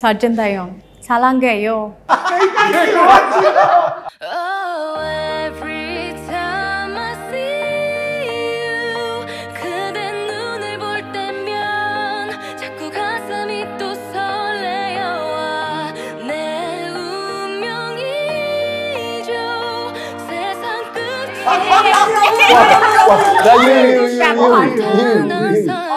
Sargent Dayong. Salangayo. Every time I see you 그대 눈을 볼 때면 자꾸 가슴이 또 설레어와 내 운명이죠 세상 끝에 난 사람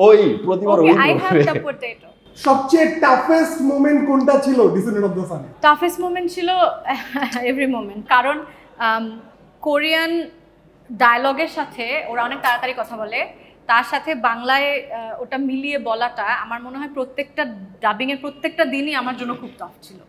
ওই প্রতিবার ওই I have the potato. সবচেয়ে টাফেস্ট মোমেন্ট কোনটা ছিল descendant of the sun? Toughest moment ছিল এভরি মোমেন্ট, কারণ কোরিয়ান ডায়লগের সাথে ওরা অনেক তাড়াতাড়ি কথা বলে, তার সাথে বাংলায় ওটা মিলিয়ে বলাটা আমার মনে হয় প্রত্যেকটা ডাবিংয়ের প্রত্যেকটা দিনই আমার জন্য খুব টাফ ছিল।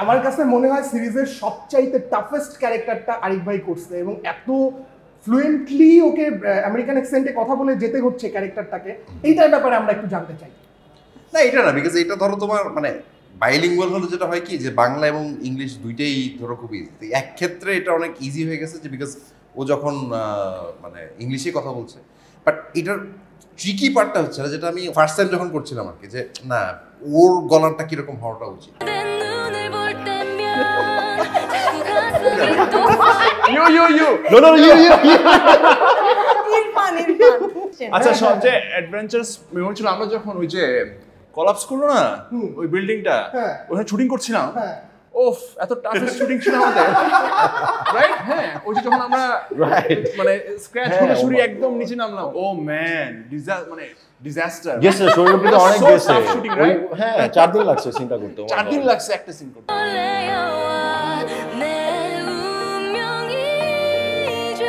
আমার কাছে মনে হয় সিরিজের সবচাইতে টাফেস্ট ক্যারেক্টারটা আরিফ ভাই করছে, এবং এত ফ্লুয়েন্টলি ওকে আমেরিকান অ্যাকসেন্টে কথা বলে যেতে হচ্ছে ক্যারেক্টারটাকে, এইটার ব্যাপারে আমরা একটু জানতে চাই। না এটা না, বিকজ এটা ধরো তোমার মানে বাইলিঙ্গুয়াল হলে যেটা হয় কি যে বাংলা এবং ইংলিশ দুইটাই ধরো খুব ইজি, এক ক্ষেত্রে এটা অনেক ইজি হয়ে গেছে যে বিকজ ও যখন মানে ইংলিশে কথা বলছে, বাট এটার ট্রিকি পার্টটা হচ্ছে না, যেটা আমি ফার্স্ট টাইম যখন করছিলাম আর কি, যে না ওর গলাটা কিরকম হওয়াটা উচিত। আচ্ছা, সবচেয়ে অ্যাডভেঞ্চারাস মেমোরি ছিল আমরা যখন ওই যে কলাপস করলো না ওই বিল্ডিংটা, ওখানে শুটিং করছিলাম। ওফ, এত টাফেস্ট শুটিং ছিল আমাদের, রাইট? হ্যাঁ, ওই যে যখন আমরা মানে স্ক্র্যাচ করে শুরু একদম নিচে নামলাম, ও ম্যান মানে ডিজাস্টার। গেছে শরীরের ভিতরে অনেক গেছে। হ্যাঁ, 4 দিন লাগছে সিনটা করতে। 4 দিন লাগছে একটা সিন করতে।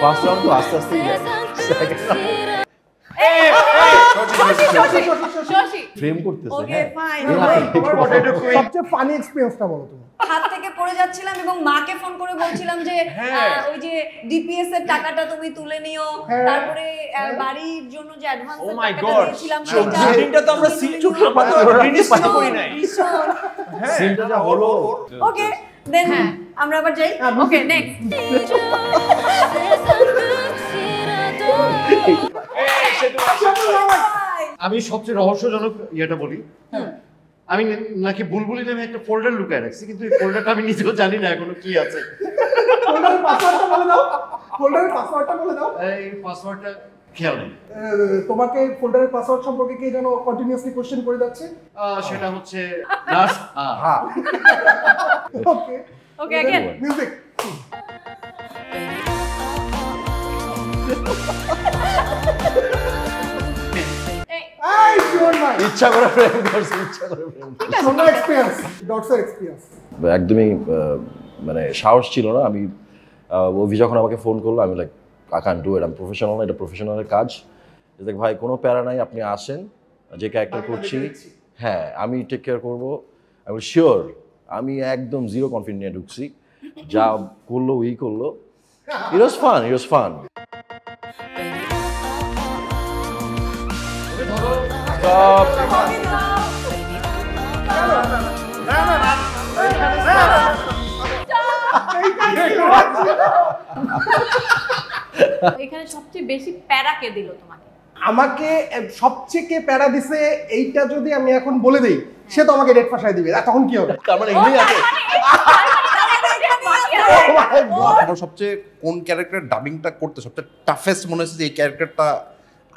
ফার্স্ট রাউন্ড তো আস্তে আস্তে যায়, সেকেন্ড ফ্রেম করতেছে। হ্যাঁ, সবচেয়ে ফানি এক্সপেরিয়েন্সটা বলো তুমি। হাত থেকে পড়ে যাচ্ছিলাম এবং মাকে ফোন করে বলছিলাম যে ওই যে ডিপিএস এর টাকাটা তুমি তুলে নিও, তারপরে বাড়ির জন্য যে অ্যাডভান্স টাকাটা দিয়েছিলাম শুটিংটা তো আমরা রিলিজ করি নাই। সিনটা যা হলো। ওকে, দেন আমরা আবার যাই। ওকে, নেক্সট। আমি সবচেয়ে রহস্যজনক ইয়েটা বলি, আমি নাকি বুলবুলি নামে একটা ফোল্ডার লুকায় রাখছি, কিন্তু এই ফোল্ডারটা আমি নিজেও জানি না এখনো কি আছে। ফোল্ডারের পাসওয়ার্ডটা বলে দাও, ফোল্ডারের পাসওয়ার্ডটা বলে দাও। এই পাসওয়ার্ডটা খেয়াল নেই। তোমাকে ফোল্ডারের পাসওয়ার্ড সম্পর্কে কে যেন কন্টিনিউয়াসলি কোশ্চেন করে যাচ্ছে, সেটা হচ্ছে নাস। হ্যাঁ, ওকে ওকে, अगेन মিউজিক। ইচ্ছা করে ফ্রেম করছি, ইচ্ছা করে ফ্রেম করছি। সোনার এক্সপেরিয়েন্স, ডটসের এক্সপেরিয়েন্স। একদমই মানে সাহস ছিল না। আমি অভি যখন আমাকে ফোন করলো, আমি like I can do it, আমি প্রফেশনাল না, এটা প্রফেশনালের কাজ। দেখ ভাই, কোনো প্যারা নাই, আপনি আসেন, যে ক্যারেক্টার করছি হ্যাঁ আমি টেক কেয়ার করবো। আমি শিওর, আমি একদম জিরো কনফিডেন্ট নিয়ে ঢুকছি, যা করলো ওই করলো। It was fun, it was fun. এখানে সবচেয়ে বেশি প্যারা কে দিল তোমাকে? আমাকে সবচেয়ে কে প্যারা দিছে এইটা যদি আমি এখন বলে দেই, সে তো আমাকে রেট ফাঁসাই দিবে, তখন কি হবে? তার মানে এমনি আছে। আমার সবচেয়ে কোন ক্যারেক্টার ডাবিংটা করতে সবচেয়ে টাফেস্ট মনে হচ্ছে, যে এই ক্যারেক্টারটা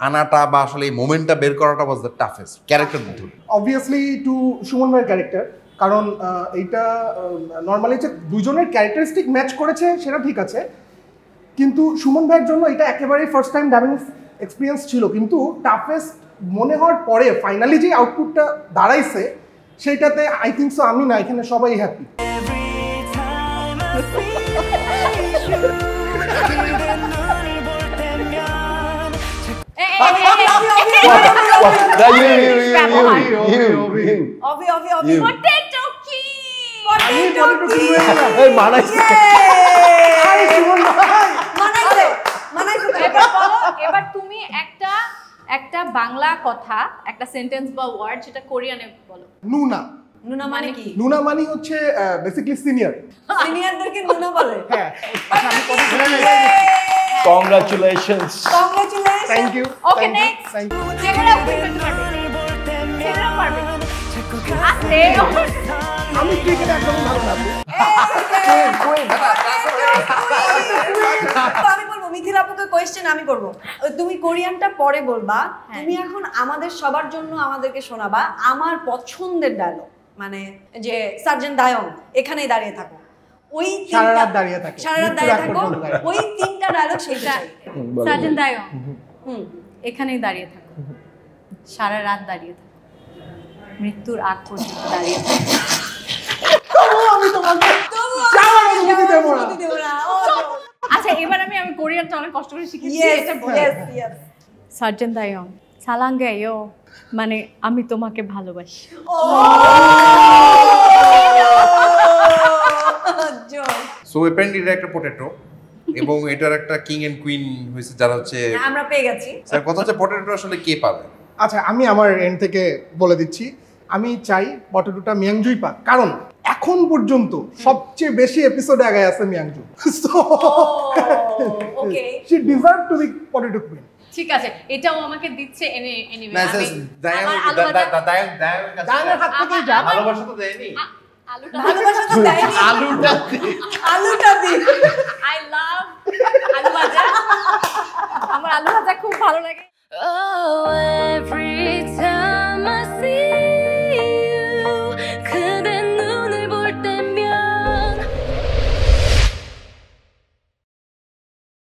আনাটা বা আসলে এই মোমেন্টটা বের করাটা ওয়াজ দ্য টাফেস্ট ক্যারেক্টার মধ্যে। অবভিয়াসলি টু সুমন ভাইয়ের ক্যারেক্টার, কারণ এইটা নর্মালি যে দুজনের ক্যারেক্টারিস্টিক ম্যাচ করেছে সেটা ঠিক আছে, কিন্তু সুমন ভাইয়ের জন্য এটা একেবারেই ফার্স্ট টাইম ডাবিং এক্সপিরিয়েন্স ছিল, কিন্তু টাফেস্ট মনে হওয়ার পরে ফাইনালি যে আউটপুটটা দাঁড়াইছে সেইটাতে আই থিঙ্ক সো আমি না, এখানে সবাই হ্যাপি। পটেটো কি মানাইছে, মানাইছে এবার বলো, এবার তুমি একটা বাংলা কথা, একটা সেন্টেন্স বা ওয়ার্ড যেটা কোরিয়ানে বলো। নুনা। নুনা মানে কি? নুনা মানে হচ্ছে বেসিক্যালি সিনিয়র। সিনিয়রদেরকে নুনা বলে? হ্যাঁ। Congratulations. Congratulation. Thank you. Okay next. Thank you. চেহারা উপরে ফেলতে পারবে। চেহারা পারবে। আস্তে। আমি ক্রিকেট একদম ভালো না। তো আমি বলবো মিথিল আপুকে কোয়েশ্চেন আমি করব। তুমি কোরিয়ানটা পরে বলবা, তুমি এখন আমাদের সবার জন্য আমাদেরকে শোনাবা আমার পছন্দের ডায়লগ, মানে যে সার্জেন্ট দায়ং এখানেই দাঁড়িয়ে থাকো, ওই সারা রাত দাঁড়িয়ে থাকে, সারা রাত দাঁড়িয়ে থাকো, ওই তিনটা ডায়লগ সেইটা চাই। সার্জেন্ট দায়ং এখানেই দাঁড়িয়ে থাকো, সারা রাত দাঁড়িয়ে থাকো, মৃত্যুর আগ পর্যন্ত দাঁড়িয়ে থাকো। আমি তোমাকে যাওয়ার অনুমতি দেবো না। আচ্ছা এবার আমি কোরিয়ানটা অনেক কষ্ট করে শিখেছি, এটা বলি। ইয়েস সার্জেন্ট দায়ং সালাঙ্গে요, মানে আমি তোমাকে ভালোবাসি। সো অ্যাপারেন্টলি এটা একটা পটেটো এবং এটার একটা কিং এন্ড কুইন হয়েছে যারা হচ্ছে আমরা পেয়ে গেছি। স্যার কথা হচ্ছে পটেটো আসলে কে পাবে? আচ্ছা আমি আমার এন্ড থেকে বলে দিচ্ছি, আমি চাই পটেটোটা মিয়াংজুই পাক, কারণ এখন পর্যন্ত সবচেয়ে বেশি এপিসোডে আগে আছে মিয়াংজু। So okay, she deserve to be potato queen. ঠিক আছে, এটাও আমাকে দিচ্ছে এনিওয়ে। না স্যার দায়ানের হাত থেকেই যা। ভালোবাসা তো দেয়নি। ভালোবাসা তো দেয়নি, আলুটা আলুটা দি। আই লাভ আলু ভাজা।